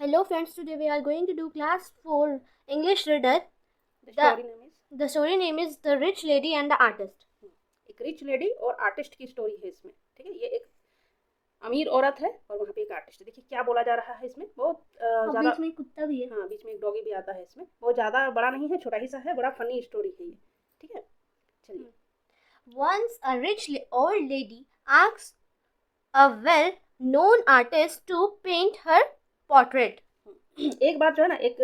Hello friends, today we are going to do class 4 English riddle. The story name is The Rich Lady and the Artist. एक rich lady और artist की story है इसमें। ठीक है, ये एक अमीर औरत है और वहाँ पे एक आर्टिस्ट है। देखिए क्या बोला जा रहा है इसमें। बहुत ज़्यादा बीच में एक कुत्ता भी है। हाँ, बीच में एक डॉगी भी आता है इसमें। बहुत ज़्यादा बड़ा नहीं है, छोटा ही सा है। बड़ा फनी स्टोरी है ये। ठीक है, चलिए। Once a rich old lady asked a well-known artist to paint her portrait. एक बार जो है ना, एक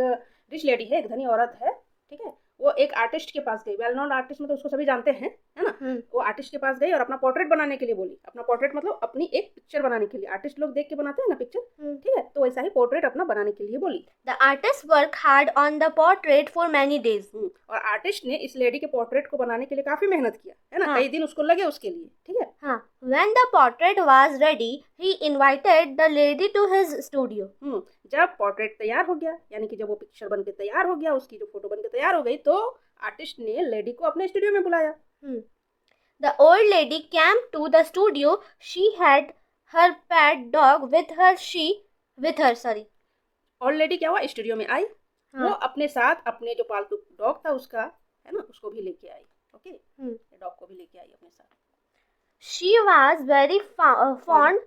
रिच लेडी है, एक धनी औरत है। ठीक है, वो एक आर्टिस्ट के पास गई। वेल नोन आर्टिस्ट मतलब उसको सभी जानते हैं, है ना। वो आर्टिस्ट के पास गई और अपना पोर्ट्रेट बनाने के लिए बोली। अपना पोर्ट्रेट मतलब अपनी एक पिक्चर बनाने के लिए। आर्टिस्ट लोग देख के बनाते हैं ना पिक्चर। ठीक है, तो वैसा ही पोर्ट्रेट अपना बनाने के लिए बोली। The artist worked hard on the portrait for many days. और आर्टिस्ट ने इस लेडी के पोर्ट्रेट को बनाने के लिए काफी मेहनत किया, है ना। कई दिन उसको लगे उसके लिए। ठीक है, हाँ. When the portrait was ready, he invited the lady to his studio. जब पोर्ट्रेट तैयार हो गया, यानी कि जब वो पिक्चर बन के तैयार हो गया, उसकी जो फोटो बन के तैयार हो गई, तो आर्टिस्ट ने लेडी को अपने स्टूडियो में बुलाया। The old lady came to the studio. She had her pet dog with her. Old lady क्या हुआ, स्टूडियो में आई। वो अपने साथ अपने जो पालतू डॉग था उसका, है ना, उसको भी लेके आई। ओके, डॉग को भी लेके आई अपने साथ। She was very fond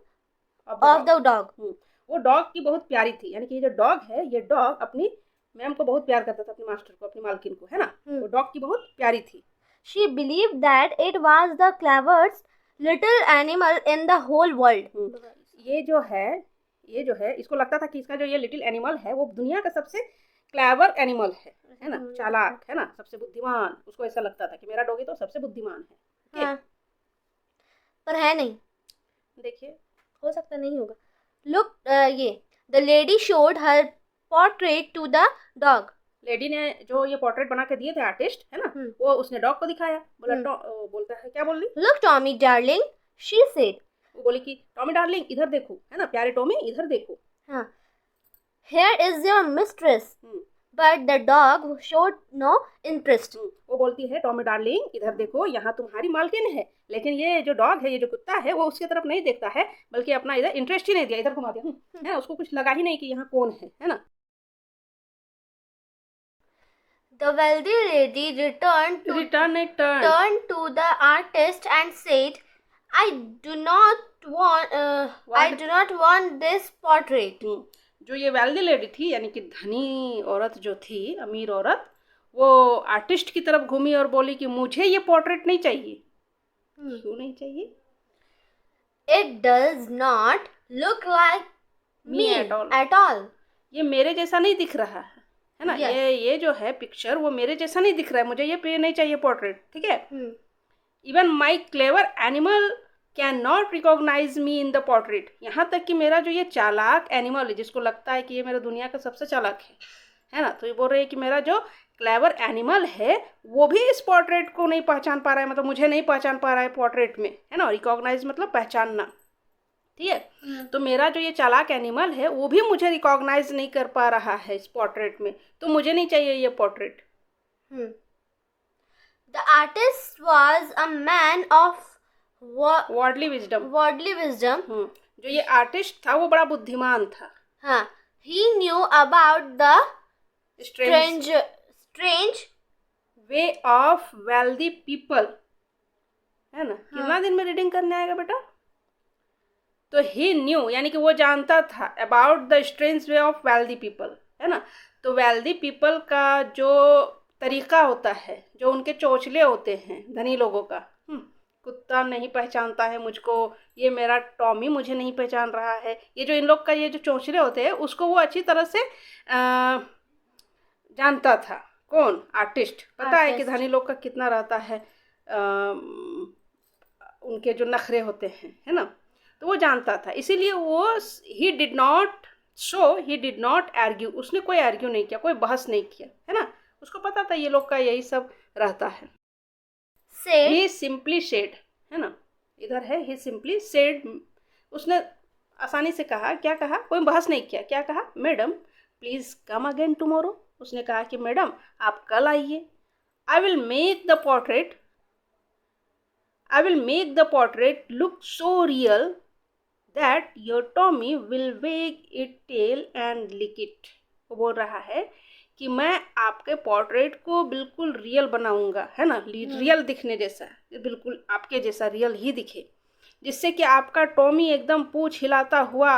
of the dog. वो डॉग की बहुत प्यारी थी, यानी कि ये जो डॉग है, ये डॉग अपनी मैम को बहुत प्यार करता था, अपने मास्टर को, अपनी मालकिन को, है ना। वो डॉग की बहुत प्यारी थी। She believed that it was the cleverest little animal in the whole world. ये जो है इसको लगता था कि इसका जो ये लिटिल एनिमल है वो दुनिया का सबसे क्लेवर एनिमल है ना, चालाक, है ना, सबसे बुद्धिमान। उसको ऐसा लगता था कि मेरा डॉगी तो सबसे बुद्धिमान है। हाँ, पर है नहीं। देखिए, हो सकता नहीं होगा। Look, ये the lady showed her portrait to the dog. Lady ने जो ये पोर्ट्रेट बना के दिए थे आर्टिस्ट, है ना, वो उसने डॉग को दिखाया। बोलता है, क्या बोल रही? Look, Tommy darling, she said. वो बोली कि टॉमी डार्लिंग इधर देखो, है ना, प्यारे टॉमी इधर देखो। हाँ. Here is your mistress. But the dog showed no interest. वो बोलती है, टॉमी डार्लिंग इधर देखो, यहाँ तुम्हारी मालकिन है। लेकिन ये जो डॉग है, ये जो कुत्ता है, वो उसकी तरफ नहीं देखता है, बल्कि अपना इधर इंटरेस्ट ही नहीं दिया, इधर घुमा दिया, है ना। उसको कुछ लगा ही नहीं कि यहाँ कौन है ना। The wealthy lady turned to the artist and said, I do not want this portrait. जो ये वेल्दी लेडी थी, यानी कि धनी औरत जो थी, अमीर औरत, वो आर्टिस्ट की तरफ घूमी और बोली कि मुझे ये पोर्ट्रेट नहीं चाहिए। क्यों नहीं चाहिए? It does not look like me at all. ये मेरे जैसा नहीं दिख रहा है ना। yes. ये जो है पिक्चर, वो मेरे जैसा नहीं दिख रहा है। मुझे ये नहीं चाहिए पोर्ट्रेट। ठीक है, even my clever animal can not recognise me in the portrait. यहाँ तक कि मेरा जो ये चालाक एनिमल है, जिसको लगता है कि ये मेरा दुनिया का सबसे चालाक है ना, तो ये बोल रहे हैं कि मेरा जो क्लेवर एनिमल है वो भी इस पोर्ट्रेट को नहीं पहचान पा रहा है, मतलब मुझे नहीं पहचान पा रहा है पोर्ट्रेट में, है ना। रिकॉग्नाइज मतलब पहचानना। ठीक है, तो मेरा जो ये चालाक एनिमल है वो भी मुझे रिकॉग्नाइज नहीं कर पा रहा है इस पोर्ट्रेट में, तो मुझे नहीं चाहिए ये portrait. The artist was a man of worldly wisdom. जो ये आर्टिस्ट था वो बड़ा बुद्धिमान था। हाँ, he knew about the strange way of wealthy people, है ना। कितना दिन में रीडिंग करने आएगा बेटा? तो ही न्यू यानी कि वो जानता था about the strange way of wealthy people, है ना। तो वेल्दी पीपल का जो तरीका होता है, जो उनके चोचले होते हैं धनी लोगों का। कुत्ता नहीं पहचानता है मुझको, ये मेरा टॉमी मुझे नहीं पहचान रहा है, ये जो इन लोग का ये जो चोचले होते हैं उसको वो अच्छी तरह से जानता था। कौन? आर्टिस्ट। पता है कि धनी लोग का कितना रहता है, उनके जो नखरे होते हैं, है ना, तो वो जानता था। इसीलिए वो ही डिड नॉट आर्ग्यू, उसने कोई आर्ग्यू नहीं किया, कोई बहस नहीं किया, है ना। उसको पता था ये लोग का यही सब रहता है। ही सिंपली सेड, है ना, इधर है ही सिंपली सेड। उसने आसानी से कहा, क्या कहा, कोई बहस नहीं किया। क्या कहा? Madam please come again tomorrow. उसने कहा कि मैडम आप कल आइए। I will make the portrait look so real that your Tommy will wag its tail and lick it. वो बोल रहा है कि मैं आपके पोर्ट्रेट को बिल्कुल रियल बनाऊंगा, है ना, रियल दिखने जैसा, बिल्कुल आपके जैसा रियल ही दिखे, जिससे कि आपका टॉमी एकदम पूंछ हिलाता हुआ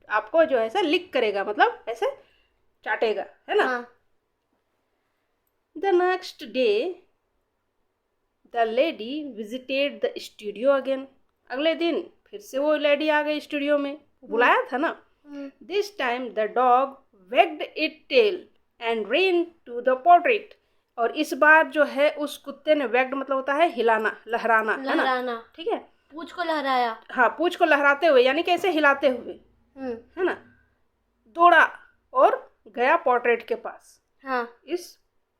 आपको जो ऐसा लिक करेगा, मतलब ऐसे चाटेगा, है ना। The next day the lady visited the studio again. अगले दिन फिर से वो लेडी आ गई स्टूडियो में, बुलाया था ना. This time the dog wagged it tail and ran to the portrait. और इस बार जो है उस कुत्ते ने वेग्ड मतलब होता है हिलाना, लहराना, है ना, ठीक है, पूंछ को लहराया. हाँ, पूंछ को लहराते हुए, यानी कि ऐसे हिलाते हुए, है ना, दौड़ा और गया पोर्ट्रेट के पास. हाँ, इस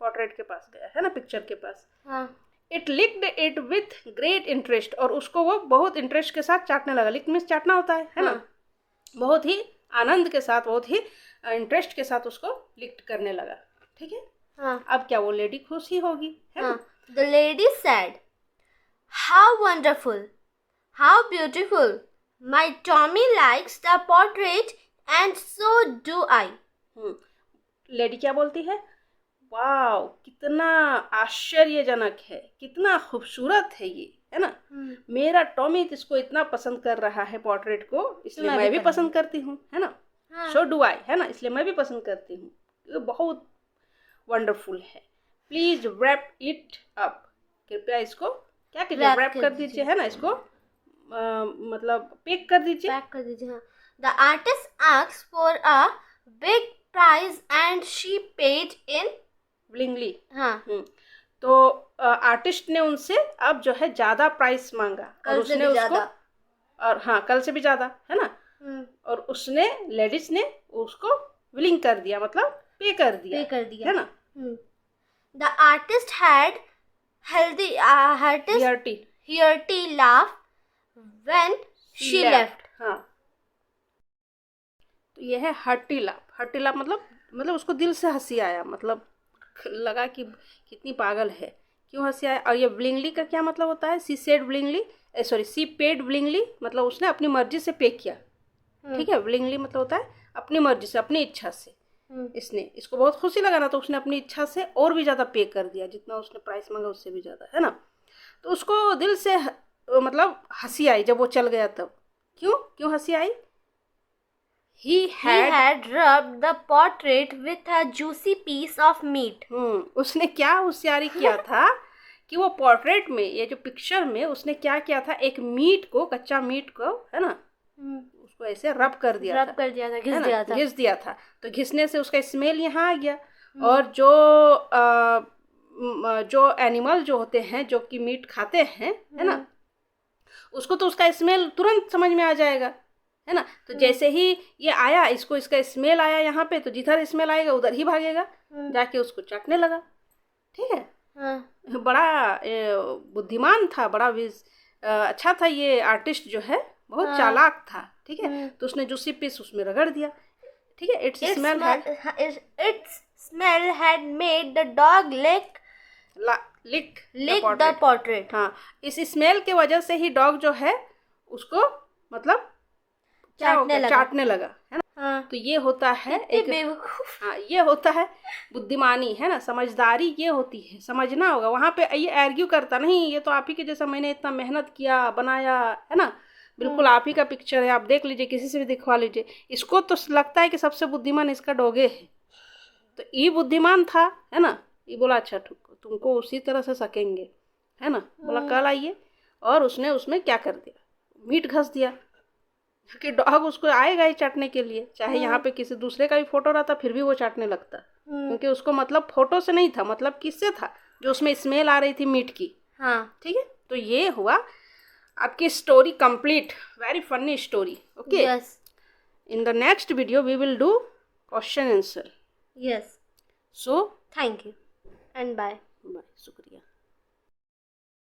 पोर्ट्रेट के पास गया, है ना, पिक्चर के पास. हाँ. It licked it with great interest. और उसको वो बहुत इंटरेस्ट के साथ चाटने लगा. लिक मीन्स चाटना होता है. हाँ. ना, बहुत ही आनंद के साथ, बहुत ही इंटरेस्ट के साथ उसको लिक्ट करने लगा. ठीक है. हाँ. अब क्या वो लेडी खुश ही होगी, है ना. The lady said, how wonderful, how beautiful, my Tommy likes the portrait and so do I. Lady क्या बोलती है, वाव कितना आश्चर्यजनक है, कितना खूबसूरत है ये, है ना. मेरा टॉमी इसको इतना पसंद कर रहा है पोर्ट्रेट को, इसलिए मैं भी पसंद करती हूँ, है ना. सो डू आई, है ना, इसलिए मैं भी पसंद करती हूँ. ये बहुत वंडरफुल है. Please wrap it up. कृपया इसको क्या कीजिए, रैप कर दीजिए, है ना, इसको मतलब पैक कर दीजिए. पैक कर दीजिए. हाँ. The artist asked for a big prize and she paid in willingly. हाँ. तो आर्टिस्ट ने उनसे अब जो है ज्यादा प्राइस मांगा, और उसने उसको, और हाँ कल से भी ज्यादा, है ना. और उसने, लेडीज ने उसको विलिंग कर दिया, मतलब पे कर दिया, है ना. The artist had hearty laugh when she left. हाँ. तो ये है हार्टी लाफ. हार्टी लाफ मतलब उसको दिल से हंसी आया, मतलब लगा कि कितनी पागल है, क्यों हंसी आया. और ये विलिंगली का क्या मतलब होता है, she said willingly, she paid willingly, मतलब उसने अपनी मर्जी से पे किया. ठीक है. विलिंगली मतलब होता है अपनी मर्जी से, अपनी इच्छा से. इसको बहुत खुशी लगा ना, तो उसने अपनी इच्छा से और भी ज़्यादा पे कर दिया, जितना उसने प्राइस मांगा उससे भी ज़्यादा, है ना. तो उसको दिल से मतलब हंसी आई जब वो चल गया तब. क्यों हंसी आई. He had rubbed the portrait with a juicy piece of meat. उसने क्या होशियारी किया था कि वो पोर्ट्रेट में, ये जो पिक्चर में उसने क्या किया था, एक मीट को, कच्चा मीट को, है ना, उसको ऐसे रब कर दिया था, घिस दिया था. तो घिसने से उसका स्मेल यहाँ आ गया. और जो एनिमल जो होते हैं, जो कि मीट खाते हैं, है ना, उसको तो उसका स्मेल तुरंत समझ में आ जाएगा, है ना. तो जैसे ही ये आया, इसका स्मेल आया यहाँ पे, तो जिधर स्मेल आएगा उधर ही भागेगा, जाके उसको चाटने लगा. ठीक है. बड़ा बुद्धिमान था, बड़ा अच्छा था ये आर्टिस्ट जो है, बहुत चालाक था. ठीक है. तो उसने जूसी पीस उसमें रगड़ दिया. ठीक है. Its smell had made the dog lick the portrait. हाँ, इस स्मेल के वजह से ही डॉग जो है उसको मतलब चाटने लगा, है ना. हाँ. तो ये होता है एक बेवकूफ. हाँ, ये होता है बुद्धिमानी, है ना, समझदारी. ये होती है, समझना होगा. वहाँ पे ये आर्ग्यू करता नहीं, ये तो आप ही के जैसा, मैंने इतना मेहनत किया, बनाया, है ना, बिल्कुल आप ही का पिक्चर है, आप देख लीजिए, किसी से भी दिखवा लीजिए. इसको तो लगता है कि सबसे बुद्धिमान इसका डॉगे है. तो ये बुद्धिमान था, है ना. ये बोला अच्छा तुमको उसी तरह से सकेंगे, है ना. बोला कल आइए. और उसने उसमें क्या कर दिया, मीट घस दिया, कि डॉग उसको आएगा ही चाटने के लिए. चाहे यहाँ पे किसी दूसरे का भी फोटो रहता, फिर भी वो चाटने लगता, क्योंकि उसको मतलब फोटो से नहीं था, मतलब किससे था, जो उसमें स्मेल आ रही थी मीट की. हाँ. ठीक है. तो ये हुआ आपकी story complete. Very funny story. Okay. In the next video we will do question answer. Yes. So thank you and bye. शुक्रिया.